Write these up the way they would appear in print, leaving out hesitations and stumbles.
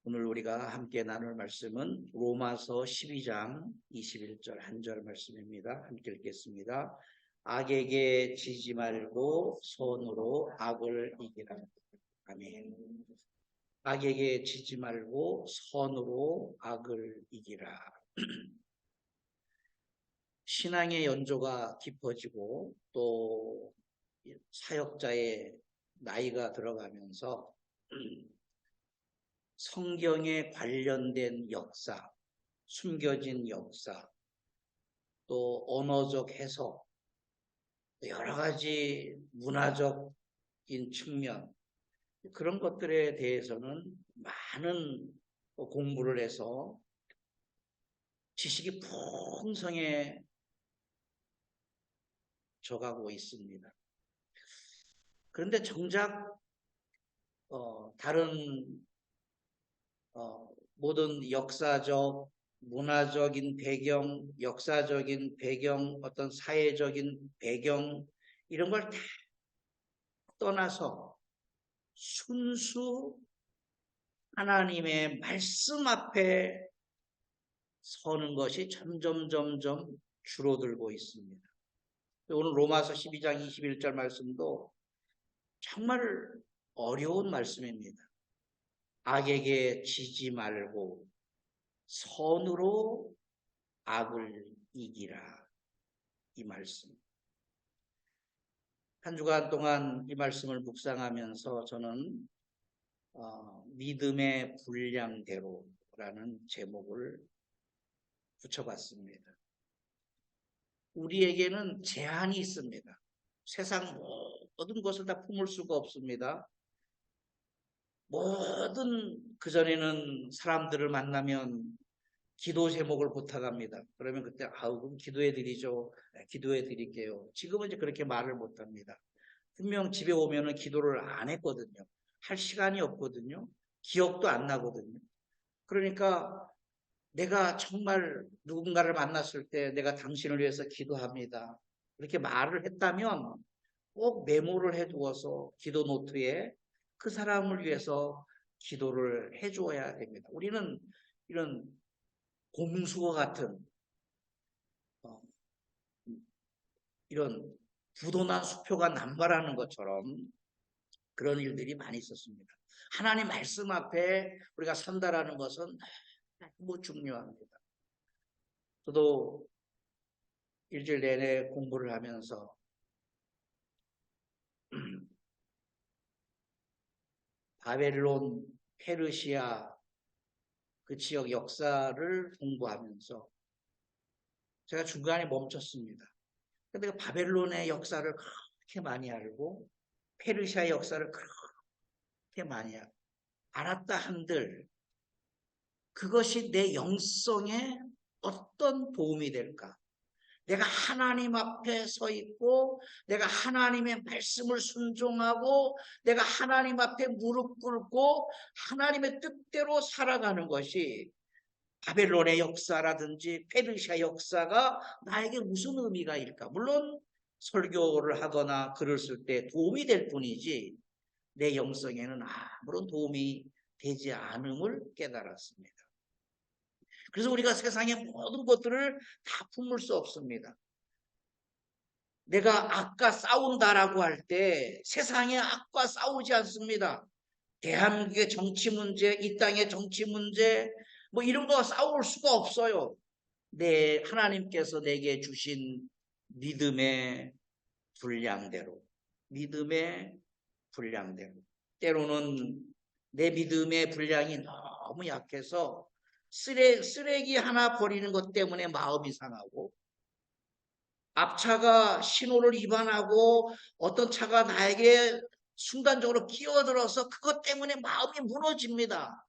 오늘 우리가 함께 나눌 말씀은 로마서 12장 21절 한 절 말씀입니다. 함께 읽겠습니다. 악에게 지지 말고 손으로 악을 이기라. 아멘. 악에게 지지 말고 손으로 악을 이기라. 신앙의 연조가 깊어지고 또 사역자의 나이가 들어가면서 성경에 관련된 역사, 숨겨진 역사, 또 언어적 해석, 여러 가지 문화적인 측면, 그런 것들에 대해서는 많은 공부를 해서 지식이 풍성해져 가고 있습니다. 그런데 정작 다른 모든 역사적, 문화적인 배경, 역사적인 배경, 어떤 사회적인 배경 이런 걸 다 떠나서 순수 하나님의 말씀 앞에 서는 것이 점점 줄어들고 있습니다. 오늘 로마서 12장 21절 말씀도 정말 어려운 말씀입니다. 악에게 지지 말고 선으로 악을 이기라. 이 말씀. 한 주간 동안 이 말씀을 묵상하면서 저는 믿음의 분량대로라는 제목을 붙여봤습니다. 우리에게는 제한이 있습니다. 세상 모든 것을 다 품을 수가 없습니다. 모든 그전에는 사람들을 만나면 기도 제목을 부탁합니다. 그러면 그때 그럼 기도해 드리죠. 기도해 드릴게요. 지금은 이제 그렇게 말을 못 합니다. 분명 집에 오면은 기도를 안 했거든요. 할 시간이 없거든요. 기억도 안 나거든요. 그러니까 내가 정말 누군가를 만났을 때 내가 당신을 위해서 기도합니다. 이렇게 말을 했다면 꼭 메모를 해두어서 기도 노트에 그 사람을 위해서 기도를 해주어야 됩니다. 우리는 이런 곰수와 같은 이런 부도난 수표가 남발하는 것처럼 그런 일들이 많이 있었습니다. 하나님 말씀 앞에 우리가 선다라는 것은 너무 중요합니다. 저도 일주일 내내 공부를 하면서 바벨론, 페르시아 그 지역 역사를 공부하면서 제가 중간에 멈췄습니다. 근데 바벨론의 역사를 그렇게 많이 알고 페르시아의 역사를 그렇게 많이 알았다 한들 그것이 내 영성에 어떤 도움이 될까? 내가 하나님 앞에 서 있고 내가 하나님의 말씀을 순종하고 내가 하나님 앞에 무릎 꿇고 하나님의 뜻대로 살아가는 것이 바벨론의 역사라든지 페르시아 역사가 나에게 무슨 의미가 있을까? 물론 설교를 하거나 글을 쓸 때 도움이 될 뿐이지 내 영성에는 아무런 도움이 되지 않음을 깨달았습니다. 그래서 우리가 세상의 모든 것들을 다 품을 수 없습니다. 내가 악과 싸운다라고 할 때 세상의 악과 싸우지 않습니다. 대한민국의 정치 문제, 이 땅의 정치 문제, 뭐 이런 거 싸울 수가 없어요. 하나님께서 내게 주신 믿음의 분량대로. 때로는 내 믿음의 분량이 너무 약해서 쓰레기 하나 버리는 것 때문에 마음이 상하고 앞차가 신호를 위반하고 어떤 차가 나에게 순간적으로 끼어들어서 그것 때문에 마음이 무너집니다.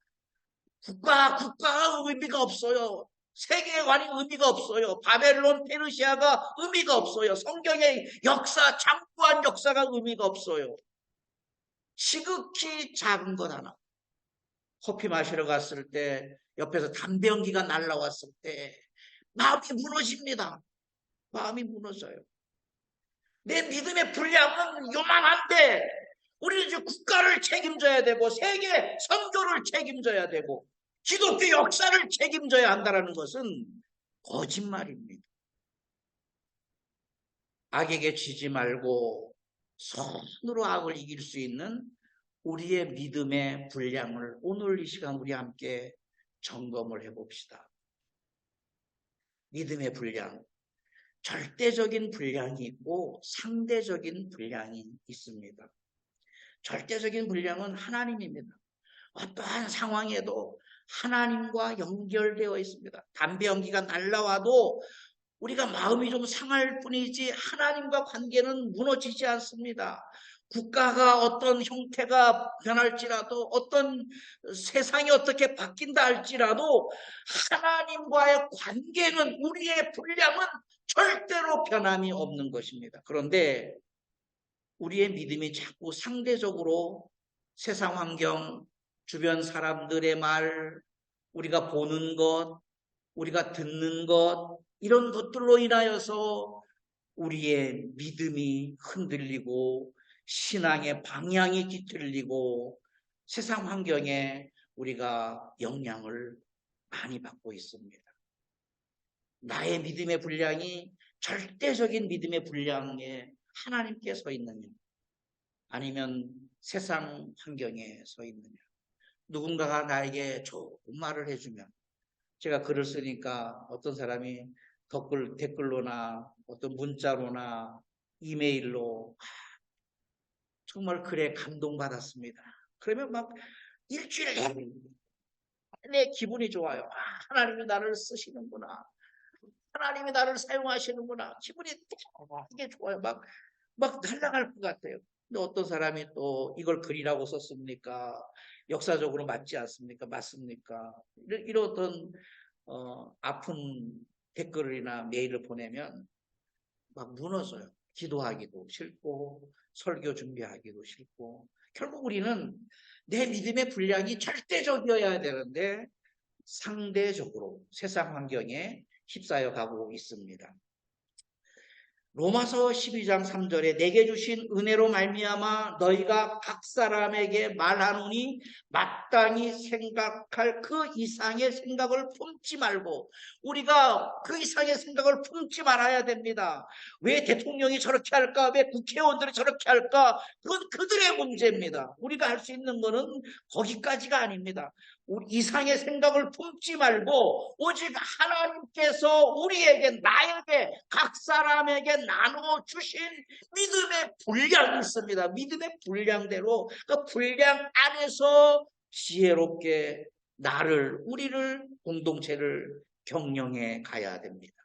국가가 의미가 없어요. 세계관이 의미가 없어요. 바벨론, 페르시아가 의미가 없어요. 성경의 역사, 장구한 역사가 의미가 없어요. 지극히 작은 것 하나. 커피 마시러 갔을 때 옆에서 담배 연기가 날라왔을 때 마음이 무너집니다. 마음이 무너져요. 내 믿음의 분량은 요만한데 우리는 이제 국가를 책임져야 되고 세계 선교를 책임져야 되고 기독교 역사를 책임져야 한다는 것은 거짓말입니다. 악에게 지지 말고 선으로 악을 이길 수 있는 우리의 믿음의 분량을 오늘 이 시간 우리 함께 점검을 해봅시다. 믿음의 분량, 절대적인 분량이 있고 상대적인 분량이 있습니다. 절대적인 분량은 하나님입니다. 어떠한 상황에도 하나님과 연결되어 있습니다. 담배 연기가 날라와도 우리가 마음이 좀 상할 뿐이지 하나님과 관계는 무너지지 않습니다. 국가가 어떤 형태가 변할지라도 어떤 세상이 어떻게 바뀐다 할지라도 하나님과의 관계는 우리의 분량은 절대로 변함이 없는 것입니다. 그런데 우리의 믿음이 자꾸 상대적으로 세상 환경, 주변 사람들의 말, 우리가 보는 것, 우리가 듣는 것 이런 것들로 인하여서 우리의 믿음이 흔들리고 신앙의 방향이 뒤틀리고 세상 환경에 우리가 영향을 많이 받고 있습니다. 나의 믿음의 분량이 절대적인 믿음의 분량에 하나님께 서 있느냐 아니면 세상 환경에 서 있느냐. 누군가가 나에게 좋은 말을 해주면 제가 글을 쓰니까 어떤 사람이 댓글로나 어떤 문자로나 이메일로 정말 글에 감동받았습니다. 그러면 막 일주일 내내 기분이 좋아요. 하나님이 나를 쓰시는구나. 하나님이 나를 사용하시는구나. 기분이 되게 좋아요. 막 날아갈 것 같아요. 근데 어떤 사람이 또 이걸 글이라고 썼습니까? 역사적으로 맞지 않습니까? 맞습니까? 이런 어떤 아픈 댓글이나 메일을 보내면 막 무너져요. 기도하기도 싫고 설교 준비하기도 싫고 결국 우리는 내 믿음의 분량이 절대적이어야 되는데 상대적으로 세상 환경에 휩싸여 가고 있습니다. 로마서 12장 3절에 내게 주신 은혜로 말미암아 너희가 각 사람에게 말하노니 마땅히 생각할 그 이상의 생각을 품지 말고 우리가 그 이상의 생각을 품지 말아야 됩니다. 왜 대통령이 저렇게 할까? 왜 국회의원들이 저렇게 할까? 그건 그들의 문제입니다. 우리가 할 수 있는 거는 거기까지가 아닙니다. 우리 이상의 생각을 품지 말고 오직 하나님께서 우리에게 나에게 각 사람에게 나누어 주신 믿음의 분량이 있습니다. 믿음의 분량대로 그 분량 안에서 지혜롭게 우리를 공동체를 경영해 가야 됩니다.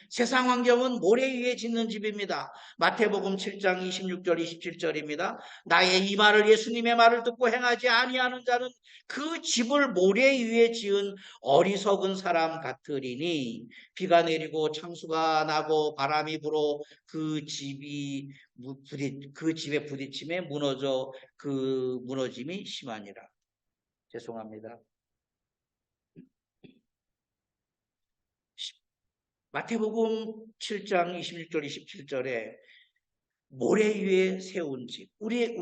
세상 환경은 모래 위에 짓는 집입니다. 마태복음 7장 26절 27절입니다. 나의 이 말을 예수님의 말을 듣고 행하지 아니하는 자는 그 집을 모래 위에 지은 어리석은 사람 같으리니 비가 내리고 창수가 나고 바람이 불어 그 집에 부딪힘에 무너져 그 무너짐이 심하니라. 죄송합니다. 마태복음 7장 26절 27절에 모래 위에 세운 집. 우리의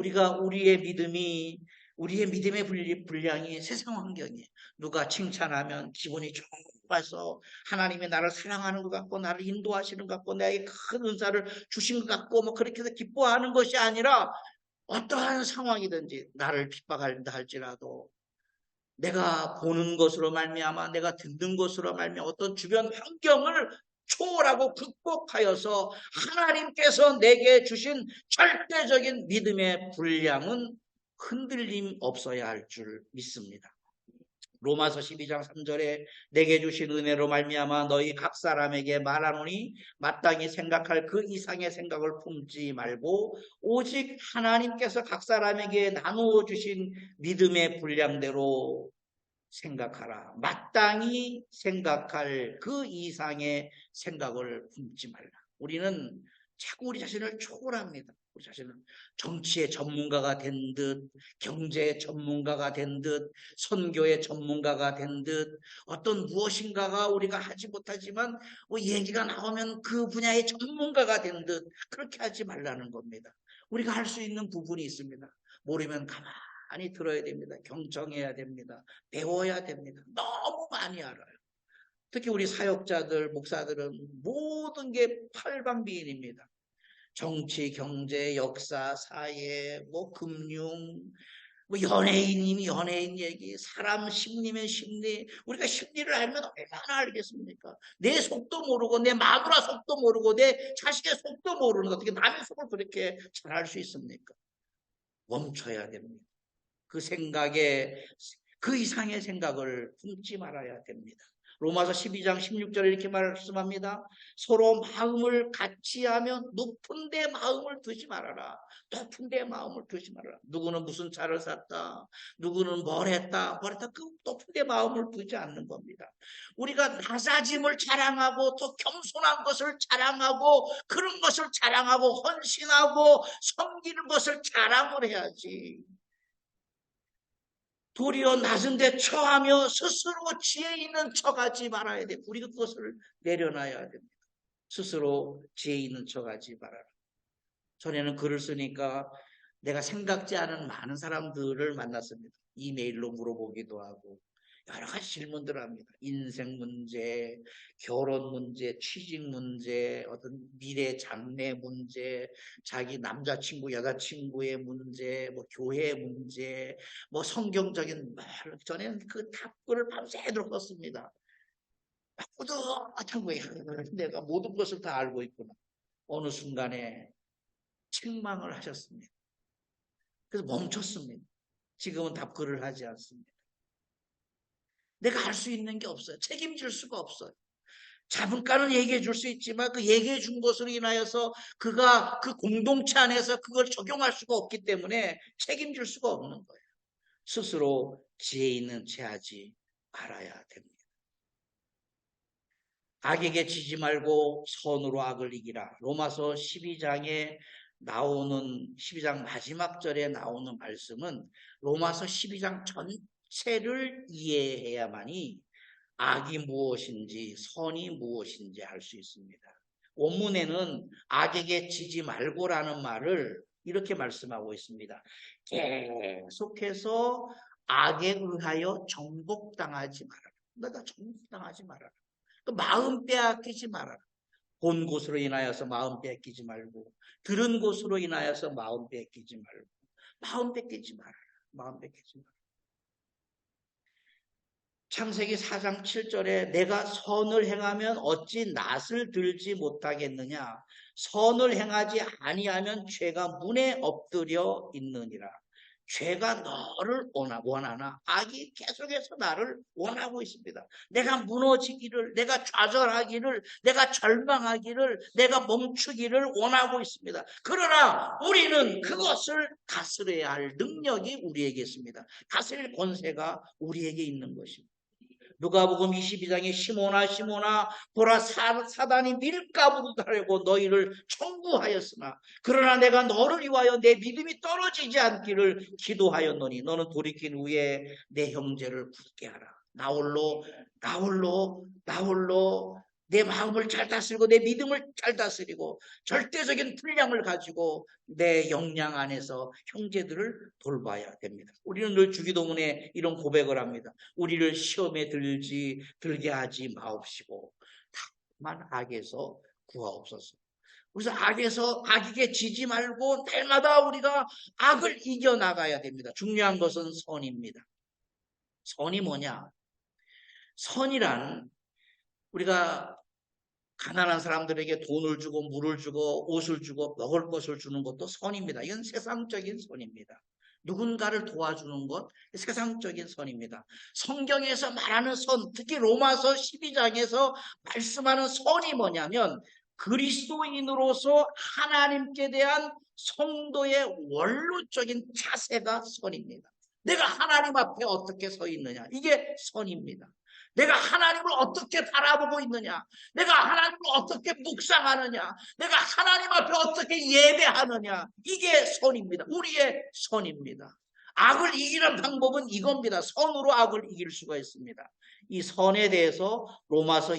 믿음의 분량이 세상 환경이에요. 누가 칭찬하면 기분이 좋아서 하나님이 나를 사랑하는 것 같고 나를 인도하시는 것 같고 나에게 큰 은사를 주신 것 같고 뭐 그렇게 해서 기뻐하는 것이 아니라 어떠한 상황이든지 나를 핍박한다 할지라도 내가 보는 것으로 말미암아 내가 듣는 것으로 말미암아 어떤 주변 환경을 초월하고 극복하여서 하나님께서 내게 주신 절대적인 믿음의 분량은 흔들림 없어야 할 줄 믿습니다. 로마서 12장 3절에 내게 주신 은혜로 말미암아 너희 각 사람에게 말하노니 마땅히 생각할 그 이상의 생각을 품지 말고 오직 하나님께서 각 사람에게 나누어 주신 믿음의 분량대로 생각하라. 마땅히 생각할 그 이상의 생각을 품지 말라. 우리는 자꾸 우리 자신을 초월합니다. 우리 자신은 정치의 전문가가 된 듯, 경제의 전문가가 된 듯, 선교의 전문가가 된 듯, 어떤 무엇인가가 우리가 하지 못하지만 얘기가 나오면 그 분야의 전문가가 된 듯, 그렇게 하지 말라는 겁니다. 우리가 할 수 있는 부분이 있습니다. 모르면 가만히 들어야 됩니다. 경청해야 됩니다. 배워야 됩니다. 너무 많이 알아요. 특히 우리 사역자들, 목사들은 모든 게 팔방미인입니다. 정치, 경제, 역사, 사회, 뭐 금융, 뭐 연예인이면 연예인 얘기, 사람 심리면 심리. 우리가 심리를 알면 얼마나 알겠습니까? 내 속도 모르고 내 마누라 속도 모르고 내 자식의 속도 모르는 어떻게 남의 속을 그렇게 잘 알 수 있습니까? 멈춰야 됩니다. 그 생각에 그 이상의 생각을 품지 말아야 됩니다. 로마서 12장 16절에 이렇게 말씀합니다. 서로 마음을 같이 하면 높은 데 마음을 두지 말아라. 높은 데 마음을 두지 말아라. 누구는 무슨 차를 샀다. 누구는 뭘 했다. 그 높은 데 마음을 두지 않는 겁니다. 우리가 나사짐을 자랑하고 또 겸손한 것을 자랑하고 그런 것을 자랑하고 헌신하고 섬기는 것을 자랑을 해야지. 도리어 낮은 데 처하며 스스로 지혜 있는 척하지 말아야 돼. 우리가 그것을 내려놔야 됩니다. 스스로 지혜 있는 척하지 말아라. 전에는 글을 쓰니까 내가 생각지 않은 많은 사람들을 만났습니다. 이메일로 물어보기도 하고 여러 가지 질문들을 합니다. 인생 문제, 결혼 문제, 취직 문제, 어떤 미래 장래 문제, 자기 남자친구, 여자친구의 문제, 뭐 교회 문제, 뭐 성경적인 말. 전에는 그 답글을 밤새도록 썼습니다. 뿌듯한 거예요. 내가 모든 것을 다 알고 있구나. 어느 순간에 책망을 하셨습니다. 그래서 멈췄습니다. 지금은 답글을 하지 않습니다. 내가 할 수 있는 게 없어요. 책임질 수가 없어요. 자본가는 얘기해 줄 수 있지만 그 얘기해 준 것으로 인하여서 그가 그 공동체 안에서 그걸 적용할 수가 없기 때문에 책임질 수가 없는 거예요. 스스로 지혜 있는 채 하지 말아야 됩니다. 악에게 지지 말고 선으로 악을 이기라. 로마서 12장에 나오는 12장 마지막 절에 나오는 말씀은 로마서 12장 전체를 이해해야만이 악이 무엇인지 선이 무엇인지 알 수 있습니다. 원문에는 악에게 지지 말고라는 말을 이렇게 말씀하고 있습니다. 계속해서 악에 의하여 정복당하지 말아라. 내가 정복당하지 말아라. 마음 빼앗기지 말아라. 본 곳으로 인하여서 마음 뺏기지 말고 들은 곳으로 인하여서 마음 뺏기지 말고 마음 뺏기지 말아라. 마음 뺏기지 말아라. 창세기 4장 7절에 내가 선을 행하면 어찌 낫을 들지 못하겠느냐. 선을 행하지 아니하면 죄가 문에 엎드려 있느니라. 죄가 너를 원하나 악이 계속해서 나를 원하고 있습니다. 내가 무너지기를, 내가 좌절하기를, 내가 절망하기를, 내가 멈추기를 원하고 있습니다. 그러나 우리는 그것을 다스려야 할 능력이 우리에게 있습니다. 다스릴 권세가 우리에게 있는 것입니다. 누가복음 22장에 시몬아 보라 사단이 밀가부로 달고 너희를 청구하였으나 그러나 내가 너를 위하여 내 믿음이 떨어지지 않기를 기도하였노니 너는 돌이킨 후에 내 형제를 굳게 하라. 나홀로 내 마음을 잘 다스리고 내 믿음을 잘 다스리고 절대적인 분량을 가지고 내 역량 안에서 형제들을 돌봐야 됩니다. 우리는 늘 주기도문에 이런 고백을 합니다. 우리를 시험에 들게 하지 마옵시고 다만 악에서 구하옵소서. 그래서 악에게 지지 말고 날마다 우리가 악을 이겨나가야 됩니다. 중요한 것은 선입니다. 선이 뭐냐? 선이란 우리가 가난한 사람들에게 돈을 주고 물을 주고 옷을 주고 먹을 것을 주는 것도 선입니다. 이건 세상적인 선입니다. 누군가를 도와주는 것, 세상적인 선입니다. 성경에서 말하는 선, 특히 로마서 12장에서 말씀하는 선이 뭐냐면 그리스도인으로서 하나님께 대한 성도의 원로적인 자세가 선입니다. 내가 하나님 앞에 어떻게 서 있느냐, 이게 선입니다. 내가 하나님을 어떻게 바라보고 있느냐, 내가 하나님을 어떻게 묵상하느냐, 내가 하나님 앞에 어떻게 예배하느냐, 이게 선입니다. 우리의 선입니다. 악을 이기는 방법은 이겁니다. 선으로 악을 이길 수가 있습니다. 이 선에 대해서 로마서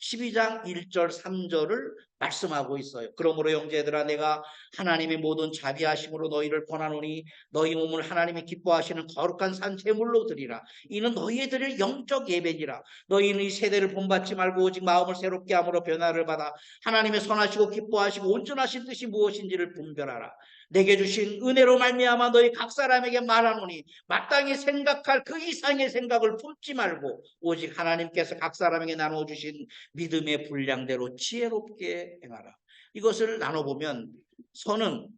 12장 1절 3절을 말씀하고 있어요. 그러므로 형제들아 내가 하나님의 모든 자비하심으로 너희를 권하노니 너희 몸을 하나님이 기뻐하시는 거룩한 산 제물로 드리라. 이는 너희의 드릴 영적 예배니라. 너희는 이 세대를 본받지 말고 오직 마음을 새롭게 함으로 변화를 받아 하나님의 선하시고 기뻐하시고 온전하신 뜻이 무엇인지를 분별하라. 내게 주신 은혜로 말미암아 너희 각 사람에게 말하노니 마땅히 생각할 그 이상의 생각을 품지 말고 오직 하나님께서 각 사람에게 나눠주신 믿음의 분량대로 지혜롭게 행하라. 이것을 나눠보면 선은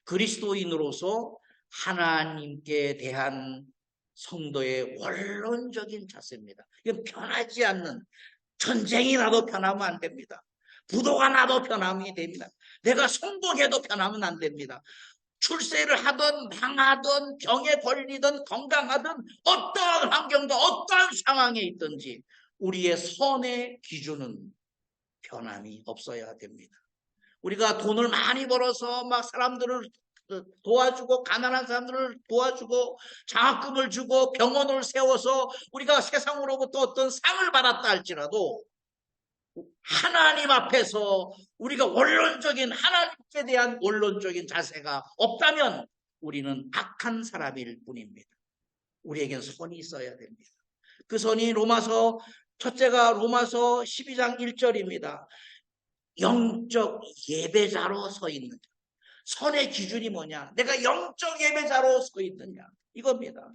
그리스도인으로서 하나님께 대한 성도의 원론적인 자세입니다. 이건 변하지 않는, 전쟁이 나도 변하면 안 됩니다. 부도가 나도 변함이 됩니다. 내가 성공해도 변하면 안 됩니다. 출세를 하든 망하든 병에 걸리든 건강하든 어떠한 환경도 어떠한 상황에 있든지 우리의 선의 기준은 변함이 없어야 됩니다. 우리가 돈을 많이 벌어서 막 사람들을 도와주고 가난한 사람들을 도와주고 장학금을 주고 병원을 세워서 우리가 세상으로부터 어떤 상을 받았다 할지라도 하나님 앞에서 우리가 원론적인 하나님께 대한 원론적인 자세가 없다면 우리는 악한 사람일 뿐입니다. 우리에겐 선이 있어야 됩니다. 그 선이 첫째가 로마서 12장 1절입니다. 영적 예배자로 서 있느냐. 선의 기준이 뭐냐? 내가 영적 예배자로 서 있느냐. 이겁니다.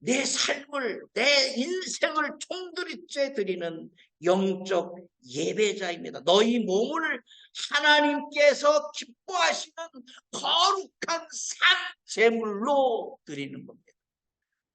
내 삶을, 내 인생을 총들이째 드리는 영적 예배자입니다. 너희 몸을 하나님께서 기뻐하시는 거룩한 산 제물로 드리는 겁니다.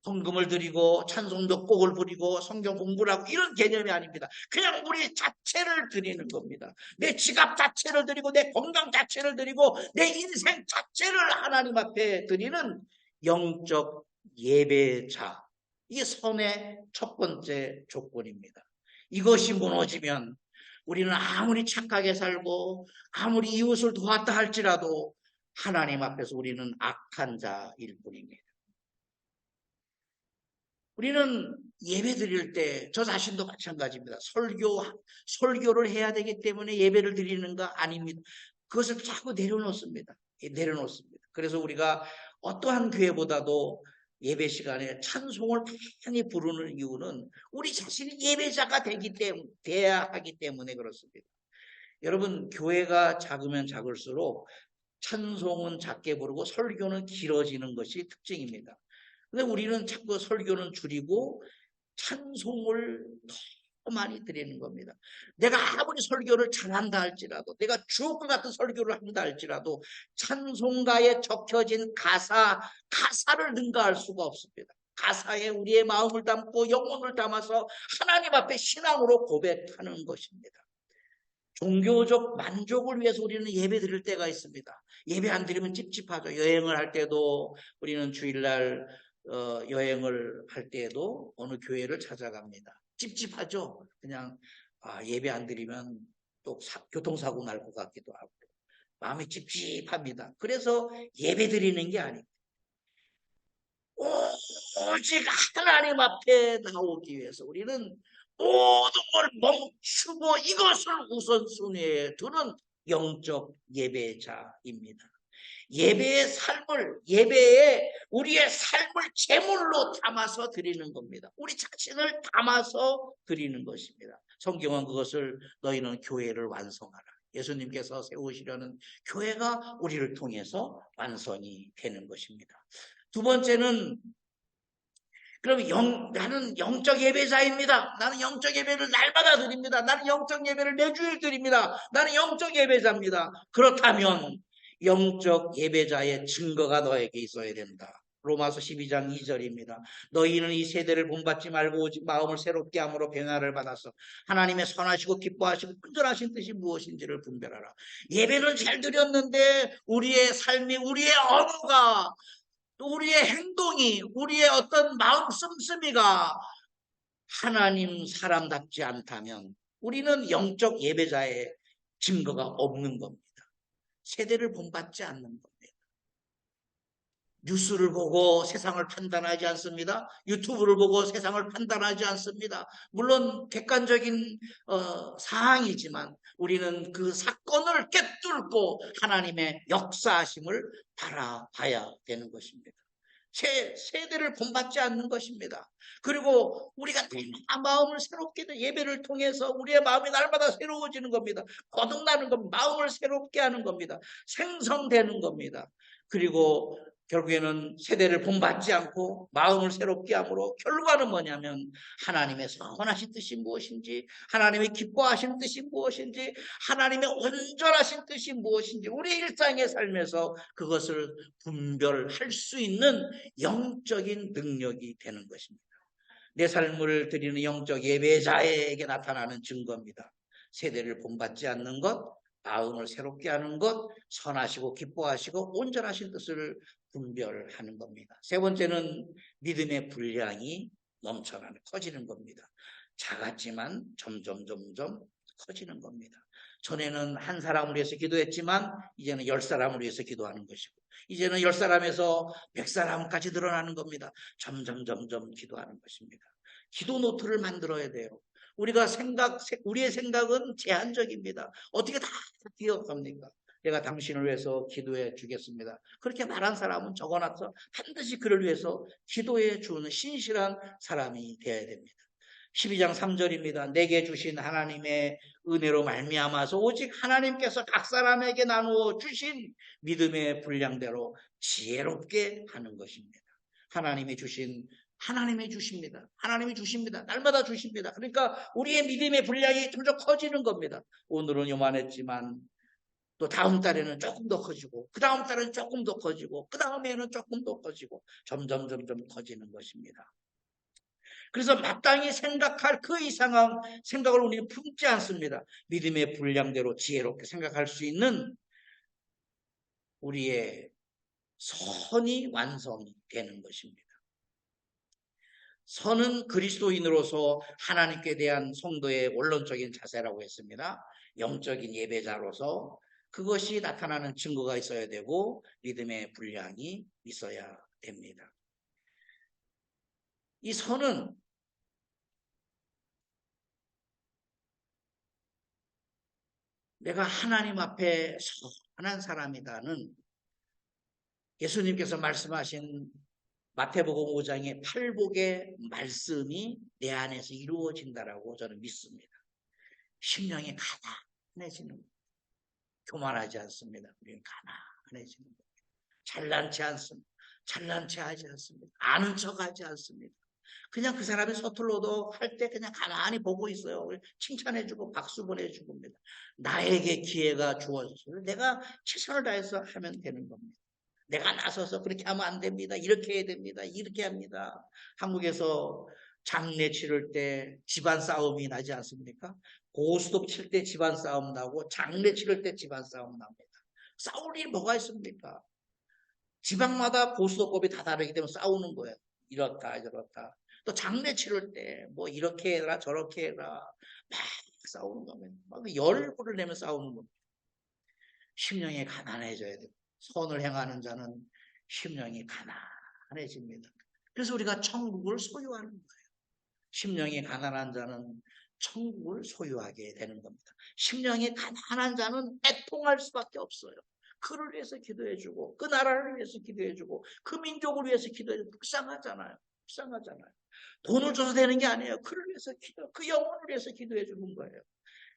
헌금을 드리고 찬송독곡을 부리고 성경 공부를 하고 이런 개념이 아닙니다. 그냥 우리 자체를 드리는 겁니다. 내 지갑 자체를 드리고 내 건강 자체를 드리고 내 인생 자체를 하나님 앞에 드리는 영적 예배자. 이게 선의 첫 번째 조건입니다. 이것이 무너지면 우리는 아무리 착하게 살고 아무리 이웃을 도왔다 할지라도 하나님 앞에서 우리는 악한 자일 뿐입니다. 우리는 예배 드릴 때 저 자신도 마찬가지입니다. 설교를 해야 되기 때문에 예배를 드리는가? 아닙니다. 그것을 자꾸 내려놓습니다. 그래서 우리가 어떠한 교회보다도 예배 시간에 찬송을 많이 부르는 이유는 우리 자신이 예배자가 돼야 하기 때문에 그렇습니다. 여러분, 교회가 작으면 작을수록 찬송은 작게 부르고 설교는 길어지는 것이 특징입니다. 근데 우리는 자꾸 설교는 줄이고 찬송을 더 많이 드리는 겁니다. 내가 아무리 설교를 잘한다 할지라도, 내가 주옥 같은 설교를 한다 할지라도 찬송가에 적혀진 가사를 능가할 수가 없습니다. 가사에 우리의 마음을 담고 영혼을 담아서 하나님 앞에 신앙으로 고백하는 것입니다. 종교적 만족을 위해서 우리는 예배 드릴 때가 있습니다. 예배 안 드리면 찝찝하죠. 여행을 할 때도 우리는 주일날 여행을 할 때에도 어느 교회를 찾아갑니다. 찝찝하죠. 그냥 예배 안 드리면 또 교통사고 날 것 같기도 하고 마음이 찝찝합니다. 그래서 예배 드리는 게 아니고 오직 하나님 앞에 나오기 위해서 우리는 모든 걸 멈추고 이것을 우선순위에 두는 영적 예배자입니다. 예배에 우리의 삶을 제물로 담아서 드리는 겁니다. 우리 자신을 담아서 드리는 것입니다. 성경은 그것을 너희는 교회를 완성하라. 예수님께서 세우시려는 교회가 우리를 통해서 완성이 되는 것입니다. 두 번째는 그럼 나는 영적 예배자입니다. 나는 영적 예배를 날마다 드립니다. 나는 영적 예배를 매주일 드립니다. 나는 영적 예배자입니다. 그렇다면 영적 예배자의 증거가 너에게 있어야 된다. 로마서 12장 2절입니다. 너희는 이 세대를 본받지 말고 오직 마음을 새롭게 함으로 변화를 받아서 하나님의 선하시고 기뻐하시고 온전하신 뜻이 무엇인지를 분별하라. 예배는 잘 드렸는데 우리의 삶이, 우리의 언어가, 또 우리의 행동이, 우리의 어떤 마음 씀씀이가 하나님 사람답지 않다면 우리는 영적 예배자의 증거가 없는 겁니다. 세대를 본받지 않는 겁니다. 뉴스를 보고 세상을 판단하지 않습니다. 유튜브를 보고 세상을 판단하지 않습니다. 물론 객관적인 사항이지만 우리는 그 사건을 꿰뚫고 하나님의 역사하심을 바라봐야 되는 것입니다. 세대를 본받지 않는 것입니다. 그리고 우리가 다 마음을 새롭게 예배를 통해서 우리의 마음이 날마다 새로워지는 겁니다. 거듭나는 겁니다. 마음을 새롭게 하는 겁니다. 생성되는 겁니다. 그리고 결국에는 세대를 본받지 않고 마음을 새롭게 함으로 결과는 뭐냐면 하나님의 선하신 뜻이 무엇인지, 하나님의 기뻐하신 뜻이 무엇인지, 하나님의 온전하신 뜻이 무엇인지 우리 일상의 삶에서 그것을 분별할 수 있는 영적인 능력이 되는 것입니다. 내 삶을 드리는 영적 예배자에게 나타나는 증거입니다. 세대를 본받지 않는 것, 마음을 새롭게 하는 것, 선하시고 기뻐하시고 온전하신 뜻을 분별하는 겁니다. 세 번째는 믿음의 분량이 넘쳐나는, 커지는 겁니다. 작았지만 점점 커지는 겁니다. 전에는 한 사람을 위해서 기도했지만 이제는 10사람을 위해서 기도하는 것이고, 이제는 10사람에서 100사람까지 늘어나는 겁니다. 점점 기도하는 것입니다. 기도 노트를 만들어야 돼요. 우리의 생각은 제한적입니다. 어떻게 다 기억합니까? 내가 당신을 위해서 기도해 주겠습니다. 그렇게 말한 사람은 적어놔서 반드시 그를 위해서 기도해 주는 신실한 사람이 되어야 됩니다. 12장 3절입니다. 내게 주신 하나님의 은혜로 말미암아서 오직 하나님께서 각 사람에게 나누어 주신 믿음의 분량대로 지혜롭게 하는 것입니다. 하나님이 주십니다. 하나님이 주십니다. 날마다 주십니다. 그러니까 우리의 믿음의 분량이 점점 커지는 겁니다. 오늘은 요만했지만 또 다음 달에는 조금 더 커지고, 그 다음 달은 조금 더 커지고, 그 다음에는 조금 더 커지고, 점점 커지는 것입니다. 그래서 마땅히 생각할 그 이상한 생각을 우리는 품지 않습니다. 믿음의 분량대로 지혜롭게 생각할 수 있는 우리의 선이 완성이 되는 것입니다. 선은 그리스도인으로서 하나님께 대한 성도의 원론적인 자세라고 했습니다. 영적인 예배자로서 그것이 나타나는 증거가 있어야 되고 믿음의 분량이 있어야 됩니다. 이 선은 내가 하나님 앞에 선한 사람이다는 예수님께서 말씀하신 마태복음 5장의 팔복의 말씀이 내 안에서 이루어진다라고 저는 믿습니다. 심령이 가난해지는 겁니다. 교만하지 않습니다. 우리는 가난해지는 겁니다. 잘난치 않습니다. 잘난치 하지 않습니다. 아는 척하지 않습니다. 그냥 그 사람이 서툴러도 할 때 그냥 가만히 보고 있어요. 칭찬해주고 박수 보내주고입니다. 나에게 기회가 주어졌어요. 내가 최선을 다해서 하면 되는 겁니다. 내가 나서서 그렇게 하면 안 됩니다. 이렇게 해야 됩니다. 이렇게 합니다. 한국에서 장례 치를 때 집안 싸움이 나지 않습니까? 고스톱 칠 때 집안 싸움 나고 장례 치를 때 집안 싸움 납니다. 싸울 일이 뭐가 있습니까? 지방마다 고스톱법이 다 다르기 때문에 싸우는 거예요. 이렇다 저렇다. 또 장례 치를 때 뭐 이렇게 해라 저렇게 해라 막 싸우는 겁니다. 막 열불을 내며 싸우는 겁니다. 심령이 가난해져야 돼요. 선을 행하는 자는 심령이 가난해집니다. 그래서 우리가 천국을 소유하는 거예요. 심령이 가난한 자는 천국을 소유하게 되는 겁니다. 심령이 가난한 자는 애통할 수밖에 없어요. 그를 위해서 기도해주고 그 나라를 위해서 기도해주고 그 민족을 위해서 기도해주고 불쌍하잖아요. 돈을 줘서 되는 게 아니에요. 그를 위해서 그 영혼을 위해서 기도해주는 거예요.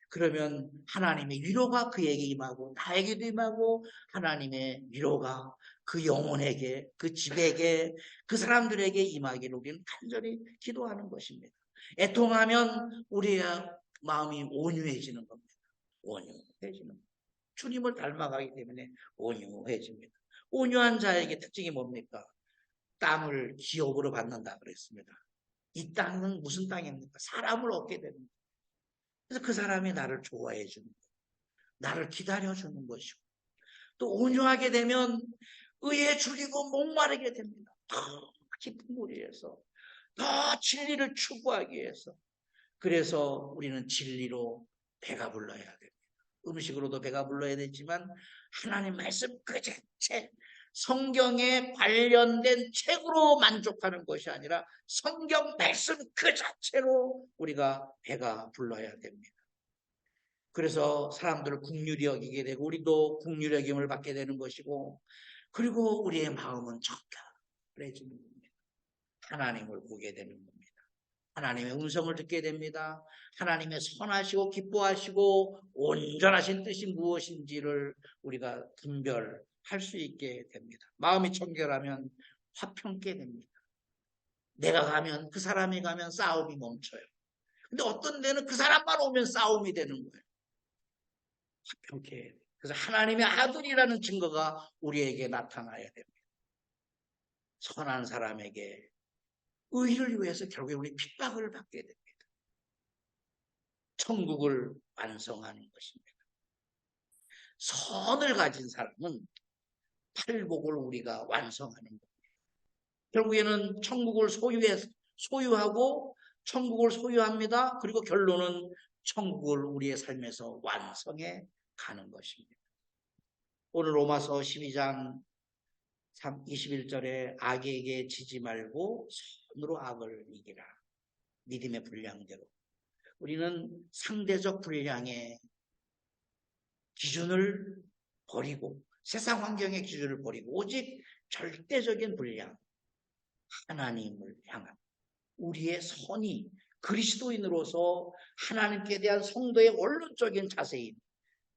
그러면 하나님의 위로가 그에게 임하고 나에게도 임하고 하나님의 위로가 그 영혼에게 그 집에게 그 사람들에게 임하기를 우리는 간절히 기도하는 것입니다. 애통하면 우리의 마음이 온유해지는 겁니다. 온유해지는 겁니다. 주님을 닮아가기 때문에 온유해집니다. 온유한 자에게 특징이 뭡니까? 땅을 기업으로 받는다 그랬습니다. 이 땅은 무슨 땅입니까? 사람을 얻게 됩니다. 그래서 그 사람이 나를 좋아해 주는 거예요. 나를 기다려 주는 것이고 또 온유하게 되면 의에 죽이고 목마르게 됩니다. 더 깊은 무리에서 더 진리를 추구하기 위해서. 그래서 우리는 진리로 배가 불러야 됩니다. 음식으로도 배가 불러야 되지만 하나님 말씀 그 자체 성경에 관련된 책으로 만족하는 것이 아니라 성경 말씀 그 자체로 우리가 배가 불러야 됩니다. 그래서 사람들을 긍휼히 여기게 되고 우리도 긍휼히 여김을 받게 되는 것이고, 그리고 우리의 마음은 청결해지는 겁니다. 하나님을 보게 되는 겁니다. 하나님의 음성을 듣게 됩니다. 하나님의 선하시고 기뻐하시고 온전하신 뜻이 무엇인지를 우리가 분별할 수 있게 됩니다. 마음이 청결하면 화평케 됩니다. 내가 가면, 그 사람이 가면 싸움이 멈춰요. 근데 어떤 데는 그 사람만 오면 싸움이 되는 거예요. 화평케. 그래서 하나님의 아들이라는 증거가 우리에게 나타나야 됩니다. 선한 사람에게 의를 위해서 결국에 우리 핍박을 받게 됩니다. 천국을 완성하는 것입니다. 선을 가진 사람은 팔복을 우리가 완성하는 겁니다. 결국에는 천국을 소유하고 천국을 소유합니다. 그리고 결론은 천국을 우리의 삶에서 완성해 가는 것입니다. 오늘 로마서 12장 21절에 악에게 지지 말고 선으로 악을 이기라. 믿음의 분량대로. 우리는 상대적 분량의 기준을 버리고, 세상 환경의 기준을 버리고 오직 절대적인 분량, 하나님을 향한 우리의 선이 그리스도인으로서 하나님께 대한 성도의 원론적인 자세인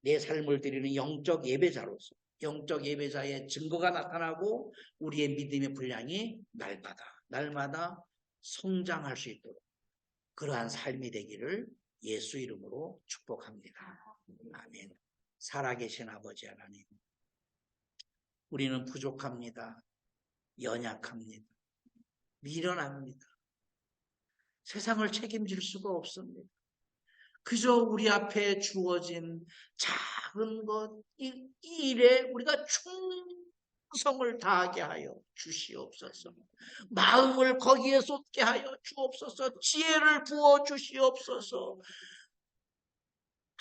내 삶을 드리는 영적 예배자로서 영적 예배자의 증거가 나타나고 우리의 믿음의 분량이 날마다 성장할 수 있도록 그러한 삶이 되기를 예수 이름으로 축복합니다. 아멘. 살아계신 아버지 하나님, 우리는 부족합니다. 연약합니다. 미련합니다. 세상을 책임질 수가 없습니다. 그저 우리 앞에 주어진 작은 것, 이 일에 우리가 충성을 다하게 하여 주시옵소서. 마음을 거기에 쏟게 하여 주옵소서. 지혜를 부어 주시옵소서.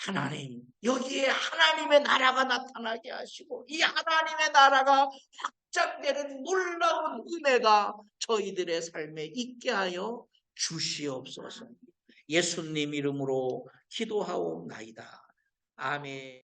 하나님, 여기에 하나님의 나라가 나타나게 하시고 이 하나님의 나라가 확장되는 놀라운 은혜가 저희들의 삶에 있게 하여 주시옵소서. 예수님 이름으로 기도하옵나이다. 아멘.